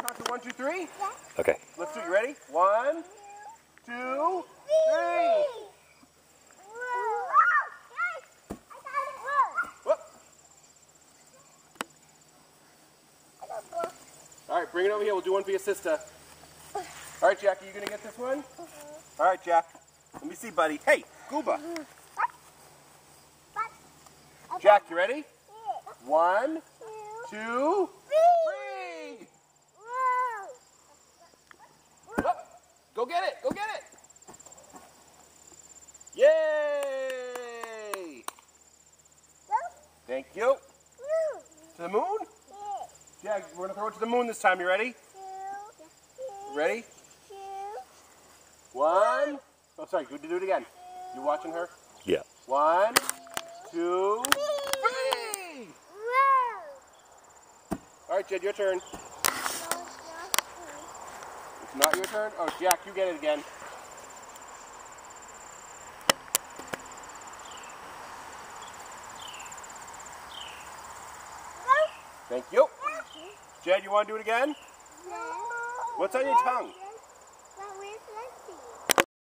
Count to 1, 2, 3. Okay. Let's do it. You ready? 1, 2, 3. Whoop. All right, bring it over here. We'll do one for your sister. All right, Jack, are you going to get this one? All right, Jack. Let me see, buddy. Hey, Gooba. Jack, you ready? 1, 2, 3. Whoop. Go get it. Go get it. Yay! Thank you. To the moon? Jack, we're going to throw it to the moon this time. You ready? Ready? 1. Oh, sorry. Do it again. You watching her? Yeah. 1, 2, 3. All right, Jed, your turn. It's not your turn? Oh, Jack, you get it again. Thank you. Jed, you want to do it again? What's on your tongue?